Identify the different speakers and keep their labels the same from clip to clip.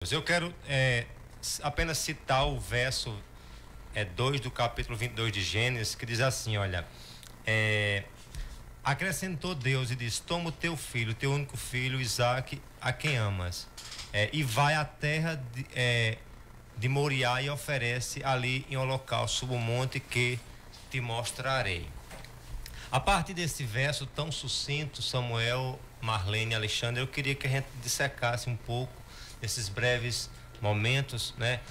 Speaker 1: Eu quero apenas citar o verso 2 do capítulo 22 de Gênesis, que diz assim, olha, acrescentou Deus e diz: toma o teu filho, teu único filho, Isaque, a quem amas, e vai à terra de Moriá e oferece ali em holocausto sob o monte que te mostrarei. A partir desse verso tão sucinto, Samuel, Marlene, Alexandre, eu queria que a gente dissecasse um pouco nesses breves momentos, né,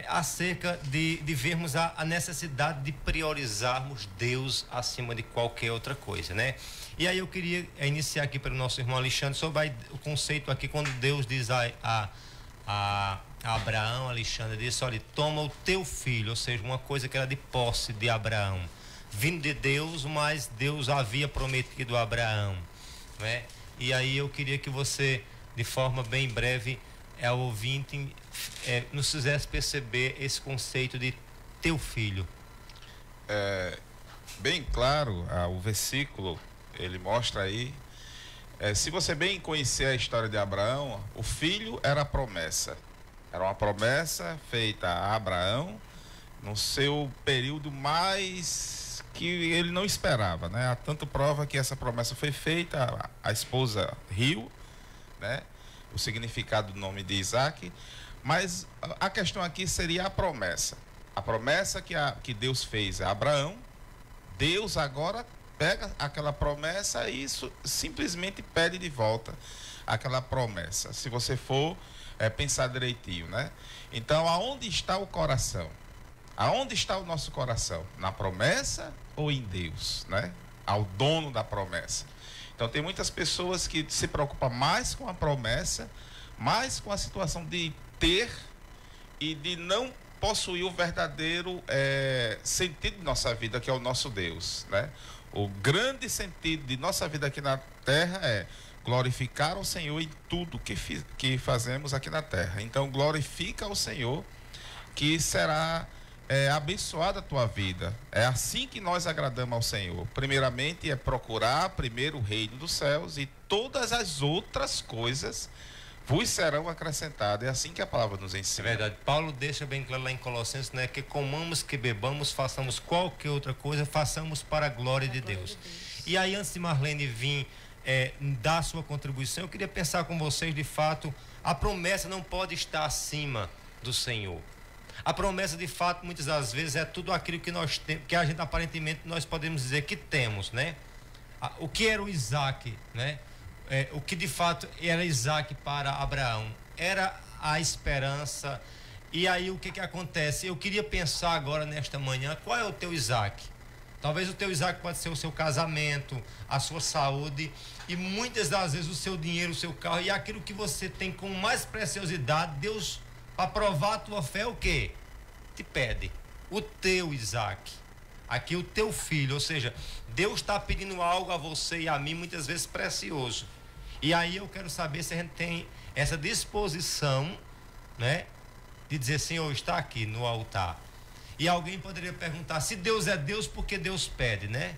Speaker 1: acerca de vermos a necessidade de priorizarmos Deus acima de qualquer outra coisa, né? E aí eu queria iniciar aqui pelo nosso irmão Alexandre sobre o conceito aqui, quando Deus diz a Abraão, Alexandre, disse: olha, toma o teu filho, ou seja, uma coisa que era de posse de Abraão, vindo de Deus, mas Deus havia prometido a Abraão, né? E aí eu queria que você, de forma bem breve, ao ouvinte, nos fizesse perceber esse conceito de teu filho.
Speaker 2: Bem claro, o versículo, ele mostra aí, se você bem conhecer a história de Abraão, o filho era a promessa, era uma promessa feita a Abraão no seu período mais que ele não esperava, né? Há tanto prova que essa promessa foi feita, a esposa riu, né? O significado do nome de Isaque, mas a questão aqui seria a promessa que Deus fez a Abraão. Deus agora pega aquela promessa e isso simplesmente pede de volta aquela promessa, se você for pensar direitinho, né? Então, aonde está o coração? Aonde está o nosso coração? Na promessa ou em Deus, né? Ao dono da promessa. Então tem muitas pessoas que se preocupam mais com a promessa, mais com a situação de ter e de não possuir o verdadeiro sentido de nossa vida, que é o nosso Deus, né? O grande sentido de nossa vida aqui na terra é glorificar o Senhor em tudo que fazemos aqui na terra. Então glorifica o Senhor, que será abençoada a tua vida. É assim que nós agradamos ao Senhor. Primeiramente é procurar primeiro o reino dos céus, e todas as outras coisas vos serão acrescentadas. É assim que a palavra nos ensina.
Speaker 1: É verdade. Paulo deixa bem claro lá em Colossenses, né, que comamos, que bebamos, façamos qualquer outra coisa, façamos para a glória de Deus. E aí, antes de Marlene vir dar sua contribuição, eu queria pensar com vocês, de fato, a promessa não pode estar acima do Senhor. A promessa, de fato, muitas das vezes é tudo aquilo que nós temos, que a gente aparentemente nós podemos dizer que temos, né? O que era o Isaque, né? O que de fato era Isaque para Abraão era a esperança. E aí o que acontece? Eu queria pensar agora nesta manhã, qual é o teu Isaque? Talvez o teu Isaque pode ser o seu casamento, a sua saúde, e muitas das vezes o seu dinheiro, o seu carro, e aquilo que você tem com mais preciosidade. Deus, para provar a tua fé, o quê? Te pede o teu Isaque, aqui o teu filho. Ou seja, Deus está pedindo algo a você e a mim, muitas vezes precioso. E aí eu quero saber se a gente tem essa disposição, né, de dizer: Senhor, está aqui no altar. E alguém poderia perguntar: se Deus é Deus, por que Deus pede, né?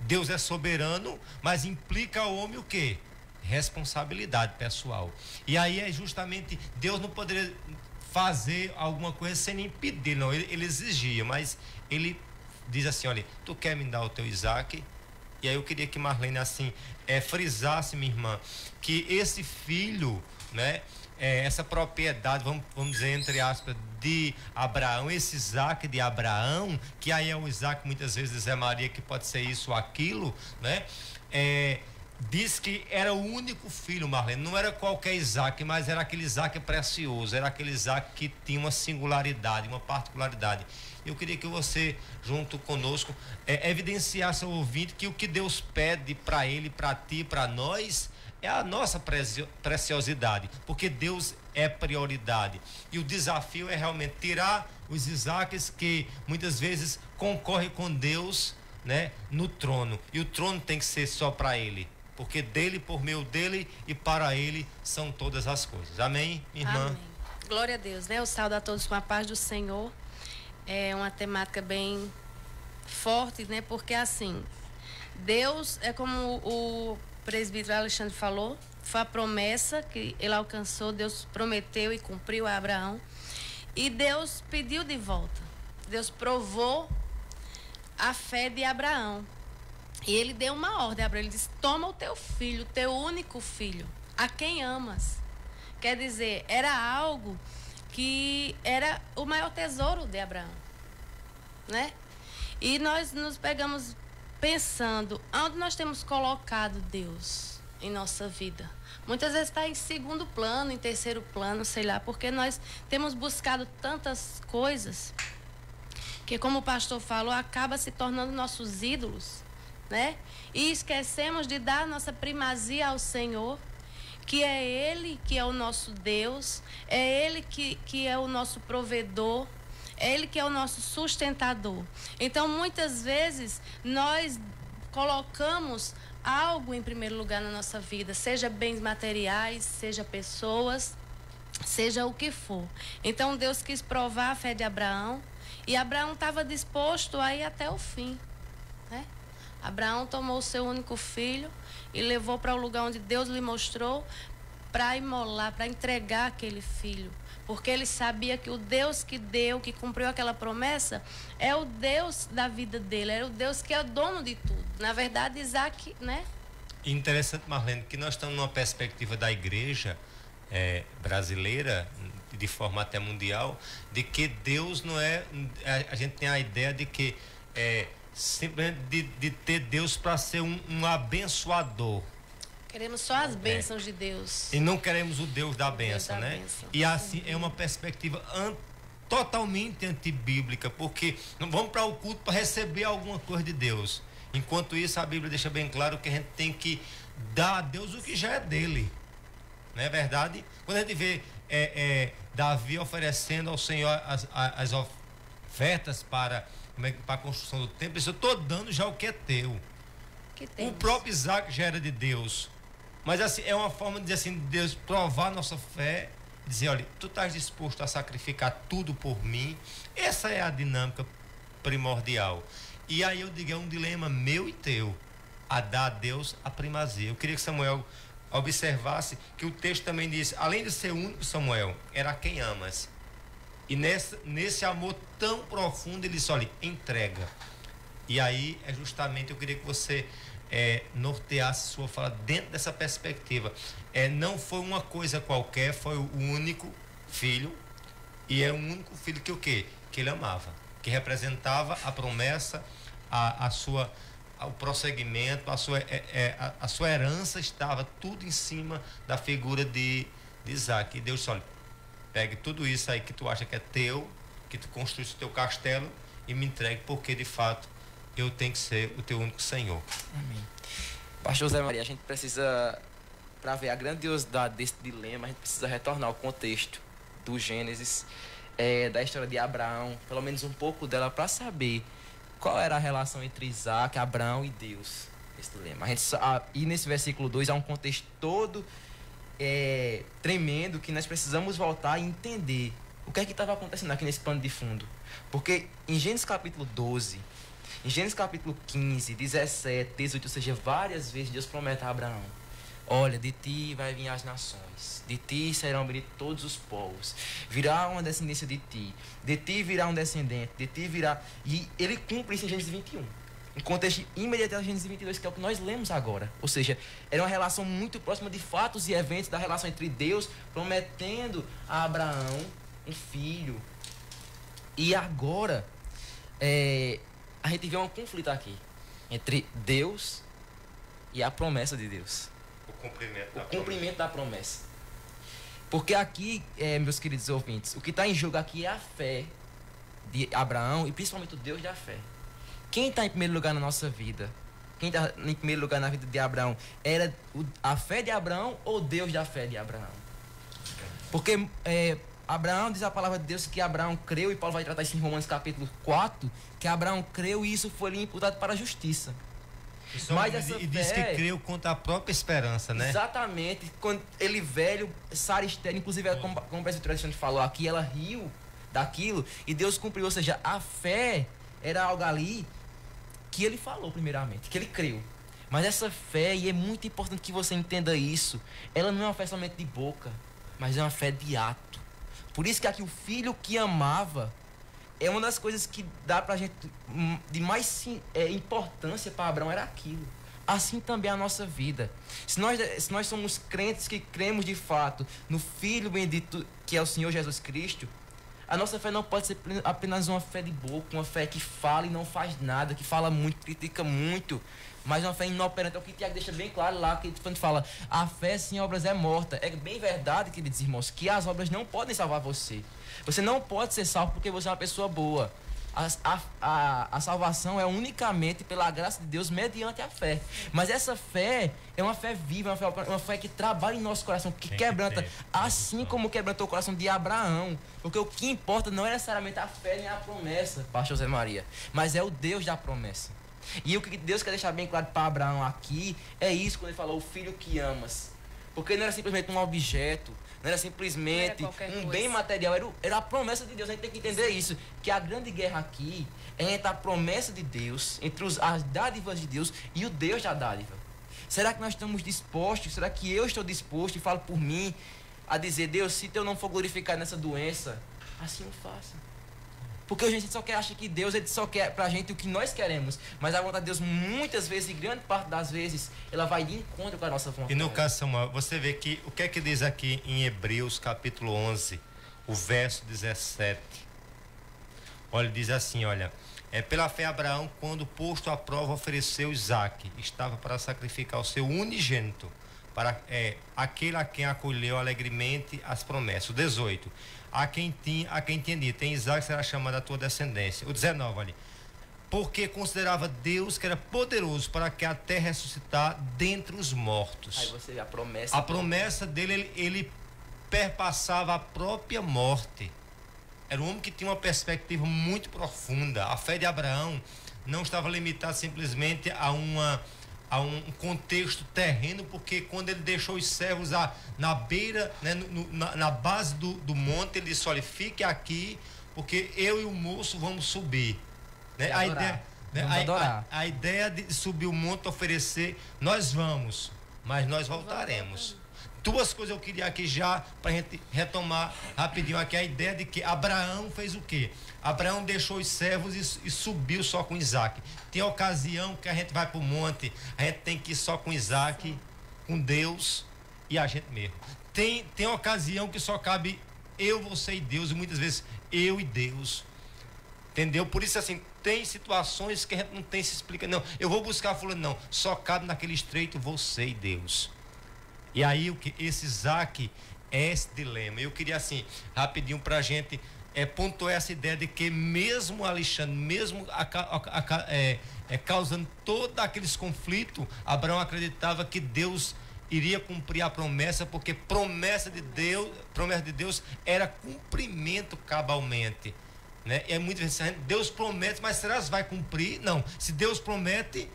Speaker 1: Deus é soberano, mas implica ao homem o quê? Responsabilidade pessoal. E aí é justamente, Deus não poderia fazer alguma coisa sem nem pedir, não. Ele exigia, mas ele diz assim: olha, tu quer me dar o teu Isaque? E aí eu queria que Marlene assim frisasse, minha irmã, que esse filho, né, essa propriedade, vamos dizer entre aspas, de Abraão, esse Isaque de Abraão, que aí é o Isaque muitas vezes de Zé Maria, que pode ser isso ou aquilo, né? Diz que era o único filho, Marlene, não era qualquer Isaque, mas era aquele Isaque precioso, era aquele Isaque que tinha uma singularidade, uma particularidade. Eu queria que você, junto conosco, evidenciasse ao ouvinte que o que Deus pede para ele, para ti, para nós, é a nossa preciosidade, porque Deus é prioridade. E o desafio é realmente tirar os Isaques que muitas vezes concorrem com Deus, né, no trono. E o trono tem que ser só para ele, porque dele, por meio dele e para ele são todas as coisas. Amém, minha irmã?
Speaker 3: Amém. Glória a Deus, né? Eu saúdo a todos com a paz do Senhor. É uma temática bem forte, né? Porque assim, Deus é como o presbítero Alexandre falou, foi a promessa que ele alcançou, Deus prometeu e cumpriu a Abraão. E Deus pediu de volta. Deus provou a fé de Abraão. E ele deu uma ordem a Abraão. Ele disse: toma o teu filho, teu único filho, a quem amas. Quer dizer, era algo que era o maior tesouro de Abraão, né? E nós nos pegamos pensando, onde nós temos colocado Deus em nossa vida? Muitas vezes está em segundo plano, em terceiro plano, sei lá, porque nós temos buscado tantas coisas que, como o pastor falou, acaba se tornando nossos ídolos, né? E esquecemos de dar nossa primazia ao Senhor, que é Ele que é o nosso Deus, é Ele que é o nosso provedor, é Ele que é o nosso sustentador. Então, muitas vezes, nós colocamos algo em primeiro lugar na nossa vida, seja bens materiais, seja pessoas, seja o que for. Então, Deus quis provar a fé de Abraão, e Abraão estava disposto a ir até o fim, né? Abraão tomou o seu único filho e levou para o lugar onde Deus lhe mostrou, para imolar, para entregar aquele filho. Porque ele sabia que o Deus que deu, que cumpriu aquela promessa, é o Deus da vida dele, é o Deus que é dono de tudo. Na verdade, Isaac, né?
Speaker 1: Interessante, Marlene, que nós estamos numa perspectiva da igreja brasileira, de forma até mundial, de que Deus não é... A gente tem a ideia de que simplesmente de ter Deus para ser um abençoador.
Speaker 3: Queremos só as bênçãos de Deus.
Speaker 1: E não queremos o Deus da bênção, né?
Speaker 3: Bênção.
Speaker 1: E assim é uma perspectiva totalmente antibíblica, porque não vamos para o culto para receber alguma coisa de Deus. Enquanto isso, a Bíblia deixa bem claro que a gente tem que dar a Deus o que já é dele. Não é verdade? Quando a gente vê Davi oferecendo ao Senhor as ofertas para a construção do templo, eu estou dando já o que é teu. O próprio Isaac já era de Deus. Mas assim, é uma forma de dizer assim, Deus provar nossa fé, dizer, olha, tu estás disposto a sacrificar tudo por mim. Essa é a dinâmica primordial. E aí eu digo, é um dilema meu e teu, a dar a Deus a primazia. Eu queria que Samuel observasse que o texto também diz, além de ser único, Samuel, era a quem amas. E nesse amor tão profundo, ele disse, olha, entrega. E aí, justamente, eu queria que você norteasse sua fala dentro dessa perspectiva. Não foi uma coisa qualquer, foi o único filho, e é o único filho que o quê? Que ele amava, que representava a promessa, o prosseguimento, a sua herança estava tudo em cima da figura de Isaac. E Deus disse, olha, pegue tudo isso aí que tu acha que é teu, que tu construís o teu castelo, e me entregue, porque de fato eu tenho que ser o teu único Senhor.
Speaker 4: Amém. Pastor Zé Maria, a gente precisa, para ver a grandiosidade desse dilema, a gente precisa retornar ao contexto do Gênesis, da história de Abraão, pelo menos um pouco dela, para saber qual era a relação entre Isaac, Abraão e Deus, esse dilema. E nesse versículo 2 há um contexto todo tremendo, que nós precisamos voltar e entender o que é que estava acontecendo aqui nesse pano de fundo. Porque em Gênesis capítulo 12, em Gênesis capítulo 15, 17, 18, ou seja, várias vezes Deus promete a Abraão, olha, de ti vai vir as nações, de ti serão benditos todos os povos, virá uma descendência de ti virá um descendente, de ti virá... E ele cumpre isso em Gênesis 21. Em contexto imediato a Gênesis 22, que é o que nós lemos agora. Ou seja, era uma relação muito próxima de fatos e eventos da relação entre Deus prometendo a Abraão um filho. E agora, a gente vê um conflito aqui entre Deus e a promessa de Deus.
Speaker 1: O
Speaker 4: cumprimento da promessa. Porque aqui, meus queridos ouvintes, o que está em jogo aqui é a fé de Abraão e principalmente o Deus da fé. Quem está em primeiro lugar na nossa vida? Quem está em primeiro lugar na vida de Abraão? Era a fé de Abraão ou Deus da fé de Abraão? Porque Abraão, diz a palavra de Deus que Abraão creu, e Paulo vai tratar isso em Romanos capítulo 4, que Abraão creu e isso foi lhe imputado para a justiça.
Speaker 1: E diz que creu contra a própria esperança, né?
Speaker 4: Exatamente. Quando ele velho, Sara estéril, inclusive, como o presbiteriano Alexandre falou aqui, ela riu daquilo e Deus cumpriu. Ou seja, a fé era algo ali que ele falou primeiramente, que ele creu. Mas essa fé, e é muito importante que você entenda isso, ela não é uma fé somente de boca, mas é uma fé de ato. Por isso que aqui o filho que amava é uma das coisas que dá pra gente de mais importância para Abraão, era aquilo. Assim também é a nossa vida. Se nós somos crentes que cremos de fato no Filho bendito que é o Senhor Jesus Cristo, a nossa fé não pode ser apenas uma fé de boca, uma fé que fala e não faz nada, que fala muito, critica muito, mas uma fé inoperante. É o que o Tiago deixa bem claro lá, que quando fala, a fé sem obras é morta. É bem verdade, queridos irmãos, que as obras não podem salvar você. Você não pode ser salvo porque você é uma pessoa boa. A salvação é unicamente pela graça de Deus mediante a fé. Mas essa fé é uma fé viva, uma fé que trabalha em nosso coração, que quebranta, assim como quebrantou o coração de Abraão. Porque o que importa não é necessariamente a fé nem a promessa, pastor José Maria, mas é o Deus da promessa. E o que Deus quer deixar bem claro para Abraão aqui é isso, quando ele falou, o filho que amas. Porque não era simplesmente um objeto, não era simplesmente um bem material, era a promessa de Deus. A gente tem que entender isso, que a grande guerra aqui é entre a promessa de Deus, entre as dádivas de Deus e o Deus da dádiva. Será que nós estamos dispostos, será que eu estou disposto, e falo por mim, a dizer, Deus, se eu não for glorificado nessa doença, assim eu faço. Porque a gente só quer, acha que Deus ele só quer pra gente o que nós queremos. Mas a vontade de Deus, muitas vezes, e grande parte das vezes, ela vai de encontro com a nossa vontade.
Speaker 1: E no caso, Samuel, você vê que o que é que diz aqui em Hebreus capítulo 11, o verso 17. Olha, diz assim, olha, pela fé Abraão, quando posto à prova, ofereceu Isaque, estava para sacrificar o seu unigênito, para aquele a quem acolheu alegremente as promessas. O 18. A quem tinha dito, em Isaque será chamada a tua descendência. O 19 ali. Porque considerava Deus que era poderoso para que a terra ressuscitar dentre os mortos.
Speaker 4: Aí você vê a promessa.
Speaker 1: A promessa dele, ele perpassava a própria morte. Era um homem que tinha uma perspectiva muito profunda. A fé de Abraão não estava limitada simplesmente a um contexto terreno, porque quando ele deixou os servos na beira, né, na base do monte, ele disse, olha, fique aqui, porque eu e o moço vamos subir. Né? A ideia de subir o monte, oferecer, nós vamos, mas nós voltaremos. Duas coisas eu queria aqui já, para a gente retomar rapidinho aqui, a ideia de que Abraão fez o quê? Abraão deixou os servos e subiu só com Isaque. Tem ocasião que a gente vai para o monte, a gente tem que ir só com Isaque, com Deus e a gente mesmo. Tem ocasião que só cabe eu, você e Deus, e muitas vezes eu e Deus. Entendeu? Por isso, assim, tem situações que a gente não tem se explica. Não, eu vou buscar fulano, não. Só cabe naquele estreito você e Deus. E aí, esse Isaque é esse dilema. Eu queria, assim, rapidinho para a gente pontuar essa ideia de que mesmo Alexandre, mesmo causando todos aqueles conflitos, Abraão acreditava que Deus iria cumprir a promessa, porque promessa de Deus era cumprimento cabalmente. Né? É muito interessante. Deus promete, mas será que vai cumprir? Não. Se Deus promete,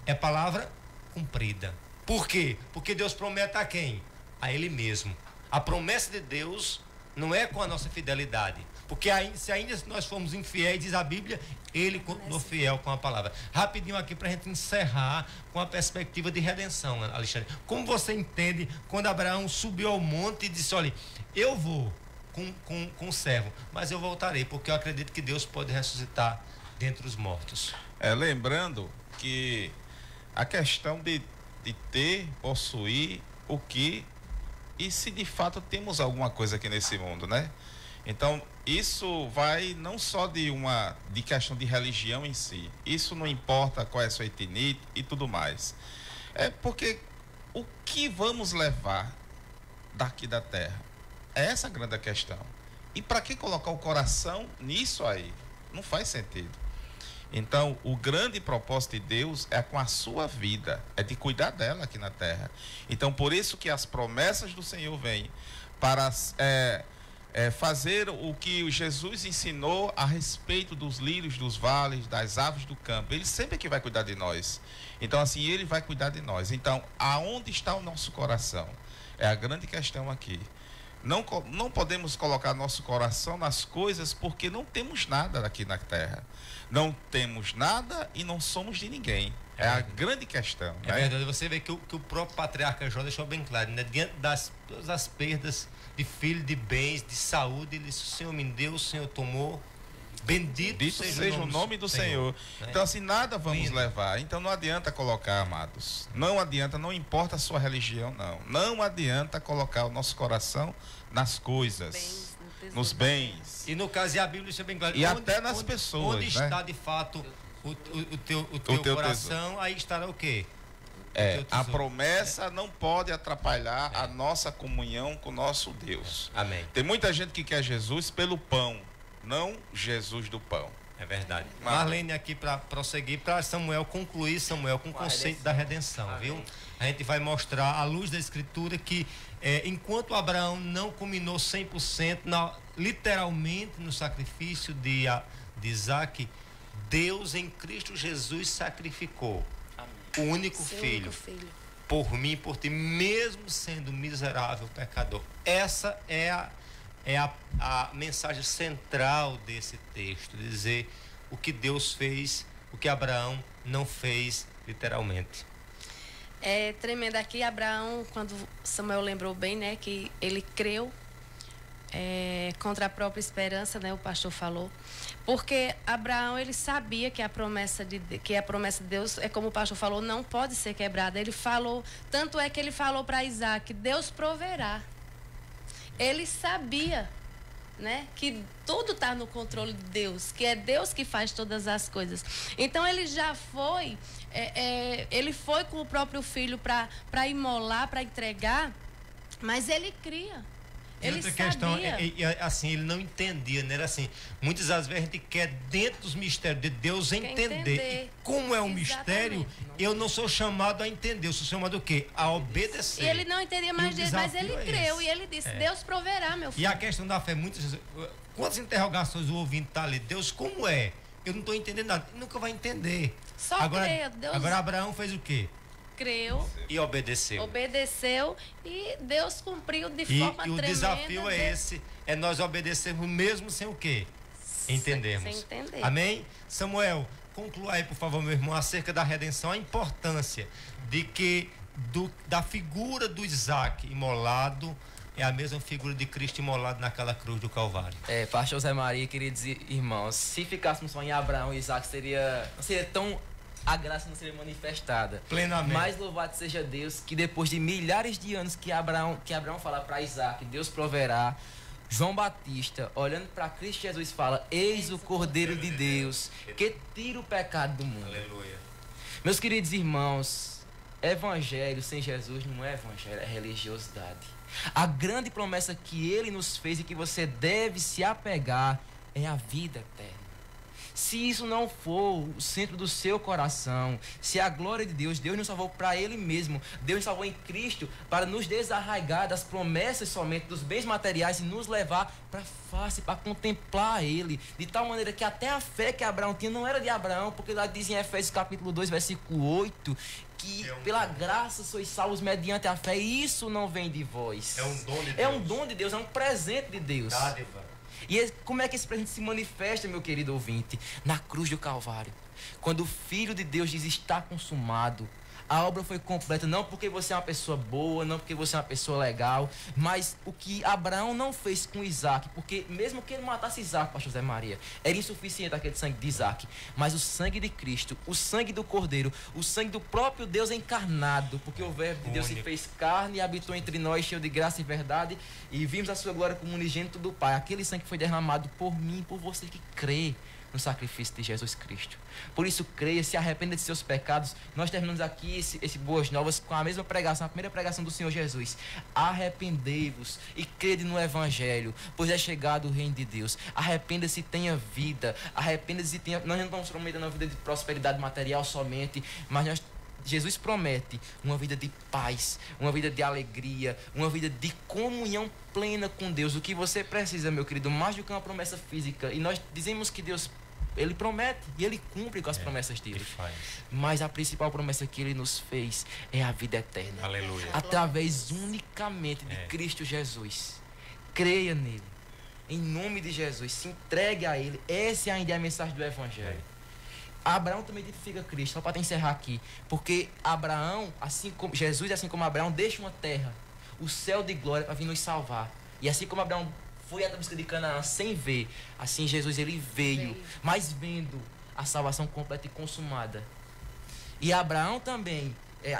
Speaker 1: é palavra cumprida. Por quê? Porque Deus promete a quem? A Ele mesmo. A promessa de Deus não é com a nossa fidelidade. Porque se ainda nós formos infiéis, diz a Bíblia, Ele continuou fiel com a palavra. Rapidinho aqui para a gente encerrar com a perspectiva de redenção, Alexandre. Como você entende quando Abraão subiu ao monte e disse, olha, eu vou com o servo, mas eu voltarei, porque eu acredito que Deus pode ressuscitar dentre os mortos.
Speaker 2: Lembrando que a questão de ter, possuir o que, e se de fato temos alguma coisa aqui nesse mundo, né? Então, isso vai não só de questão de religião em si, isso não importa qual é a sua etnia e tudo mais. É porque o que vamos levar daqui da terra? É essa a grande questão. E para que colocar o coração nisso aí? Não faz sentido. Então, o grande propósito de Deus é com a sua vida, é de cuidar dela aqui na terra. Então, por isso que as promessas do Senhor vêm para fazer o que Jesus ensinou a respeito dos lírios, dos vales, das aves do campo. Ele sempre que vai cuidar de nós. Então, assim, Ele vai cuidar de nós. Então, aonde está o nosso coração? É a grande questão aqui. Não podemos colocar nosso coração nas coisas porque não temos nada aqui na terra. Não temos nada e não somos de ninguém. É a grande questão.
Speaker 1: É verdade, você vê que o próprio patriarca Jó deixou bem claro, né? Diante todas as perdas de filho, de bens, de saúde, ele disse: o Senhor me deu, o Senhor tomou. Bendito seja o nome do Senhor.
Speaker 2: Então, assim, nada vamos levar. Então, não adianta colocar, amados. Não adianta, não importa a sua religião, não. Não adianta colocar o nosso coração nas coisas, nos bens.
Speaker 1: E no caso, e a Bíblia deixa bem claro.
Speaker 2: E até nas pessoas.
Speaker 1: Onde está, de fato, o teu coração, tesouro. Aí estará o quê?
Speaker 2: A promessa não pode atrapalhar a nossa comunhão com o nosso Deus.
Speaker 1: Amém.
Speaker 2: Tem muita gente que quer Jesus pelo pão, não Jesus do pão.
Speaker 1: É verdade. Marlene aqui para prosseguir, para Samuel concluir, Samuel, com o conceito da redenção, viu? A gente vai mostrar, à luz da Escritura, que enquanto Abraão não culminou 100%, literalmente no sacrifício de Isaac, Deus em Cristo Jesus sacrificou o único filho por mim e por ti, mesmo sendo miserável pecador. Essa é a mensagem central desse texto, dizer o que Deus fez, o que Abraão não fez literalmente.
Speaker 3: É tremendo aqui, Abraão, quando Samuel lembrou bem, né, que ele creu contra a própria esperança, né, o pastor falou, porque Abraão, ele sabia que a promessa de Deus, é como o pastor falou, não pode ser quebrada. Ele falou, tanto é que ele falou para Isaac: Deus proverá. Ele sabia, né, que tudo está no controle de Deus, que é Deus que faz todas as coisas. Então ele já foi, ele foi com o próprio filho para imolar, para entregar, mas ele cria. Ele
Speaker 1: outra
Speaker 3: sabia.
Speaker 1: Questão, assim, ele não entendia, né? Era assim, muitas das vezes a gente quer, dentro dos mistérios de Deus, entender. E como é um mistério, eu não sou chamado a entender, eu sou chamado o quê? A obedecer.
Speaker 3: E ele não entendia mais dele, mas ele creu, e ele disse: Deus proverá, meu filho.
Speaker 1: E a questão da fé, muitas vezes, quantas interrogações o ouvinte está ali? Deus, como é? Eu não estou entendendo nada. Ele nunca vai entender.
Speaker 3: Só creia, Deus.
Speaker 1: Agora Abraão fez o quê?
Speaker 3: Creu
Speaker 1: e obedeceu
Speaker 3: e Deus cumpriu de forma tremenda.
Speaker 1: E o desafio é esse, é nós obedecermos mesmo sem o quê? Entendermos.
Speaker 3: Sem entender.
Speaker 1: Amém? Samuel, conclua aí, por favor, meu irmão, acerca da redenção, a importância de que da figura do Isaac imolado é a mesma figura de Cristo imolado naquela cruz do Calvário.
Speaker 4: Pastor José Maria, queridos irmãos, se ficássemos só em Abraão e Isaac, não seria tão... A graça não seria manifestada
Speaker 1: plenamente.
Speaker 4: Mas louvado seja Deus, que depois de milhares de anos que Abraão fala para Isaac, Deus proverá. João Batista, olhando para Cristo Jesus, fala: eis o Cordeiro de Deus que tira o pecado do mundo.
Speaker 1: Aleluia.
Speaker 4: Meus queridos irmãos, evangelho sem Jesus não é evangelho, é religiosidade. A grande promessa que ele nos fez e que você deve se apegar é a vida eterna. Se isso não for o centro do seu coração, se a glória de Deus nos salvou para Ele mesmo, Deus nos salvou em Cristo para nos desarraigar das promessas somente dos bens materiais e nos levar para a face, para contemplar Ele, de tal maneira que até a fé que Abraão tinha não era de Abraão, porque lá diz em Efésios capítulo 2, versículo 8, que pela graça sois salvos mediante a fé, e isso não vem de vós.
Speaker 1: É um dom de Deus.
Speaker 4: É um dom de Deus, é um presente de Deus.
Speaker 1: Dádiva.
Speaker 4: E como é que esse presente se manifesta, meu querido ouvinte? Na cruz do Calvário. Quando o Filho de Deus diz: está consumado. A obra foi completa, não porque você é uma pessoa boa, não porque você é uma pessoa legal, mas o que Abraão não fez com Isaac, porque mesmo que ele matasse Isaac, pastor José Maria, era insuficiente aquele sangue de Isaac, mas o sangue de Cristo, o sangue do Cordeiro, o sangue do próprio Deus encarnado, porque o verbo de Deus se fez carne e habitou entre nós, cheio de graça e verdade, e vimos a sua glória como unigênito do Pai. Aquele sangue foi derramado por mim e por você que crê no sacrifício de Jesus Cristo. Por isso, creia, se arrependa de seus pecados. Nós terminamos aqui esse Boas Novas com a mesma pregação, a primeira pregação do Senhor Jesus. Arrependei-vos e crede no Evangelho, pois é chegado o reino de Deus. Arrependa-se e tenha vida. Arrependa-se e tenha... Nós não estamos prometendo uma vida de prosperidade material somente, mas Jesus promete uma vida de paz, uma vida de alegria, uma vida de comunhão plena com Deus. O que você precisa, meu querido, mais do que uma promessa física. E nós dizemos que Deus, Ele promete e Ele cumpre com as promessas dele.
Speaker 1: Ele faz.
Speaker 4: Mas a principal promessa que Ele nos fez é a vida eterna.
Speaker 1: Aleluia.
Speaker 4: Através unicamente de Cristo Jesus. creia nele. Em nome de Jesus, se entregue a ele. Essa ainda é a mensagem do Evangelho. Abraão também identifica Cristo, só para encerrar aqui. Porque Abraão, assim como Jesus, assim como Abraão, deixa uma terra, o céu de glória, para vir nos salvar. E assim como Abraão foi à busca de Canaã sem ver, assim Jesus ele veio, mas vendo a salvação completa e consumada. E Abraão também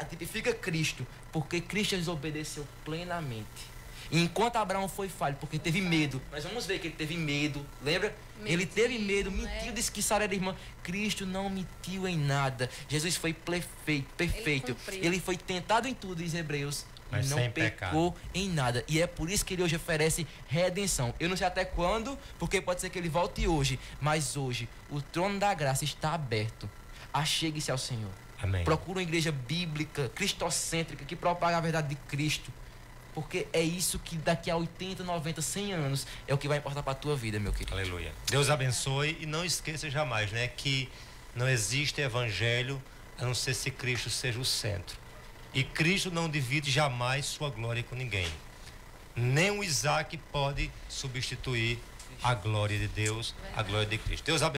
Speaker 4: tipifica Cristo, porque Cristo desobedeceu plenamente. E enquanto Abraão foi falho, porque teve medo, nós vamos ver que ele teve medo, lembra? Ele teve medo, mentiu, disse que Sara era irmã. Cristo não mentiu em nada. Jesus foi perfeito. Ele foi tentado em tudo, diz Hebreus, mas não pecou em nada. E é por isso que ele hoje oferece redenção. Eu não sei até quando, porque pode ser que ele volte hoje, mas hoje o trono da graça está aberto. Achegue-se ao Senhor.
Speaker 1: Amém.
Speaker 4: Procura uma igreja bíblica, cristocêntrica, que propaga a verdade de Cristo. Porque é isso que daqui a 80, 90, 100 anos é o que vai importar para a tua vida, meu querido.
Speaker 1: Aleluia. Deus abençoe e não esqueça jamais, né, que não existe evangelho a não ser se Cristo seja o centro. E Cristo não divide jamais sua glória com ninguém. Nem o Isaac pode substituir a glória de Deus, a glória de Cristo. Deus abençoe.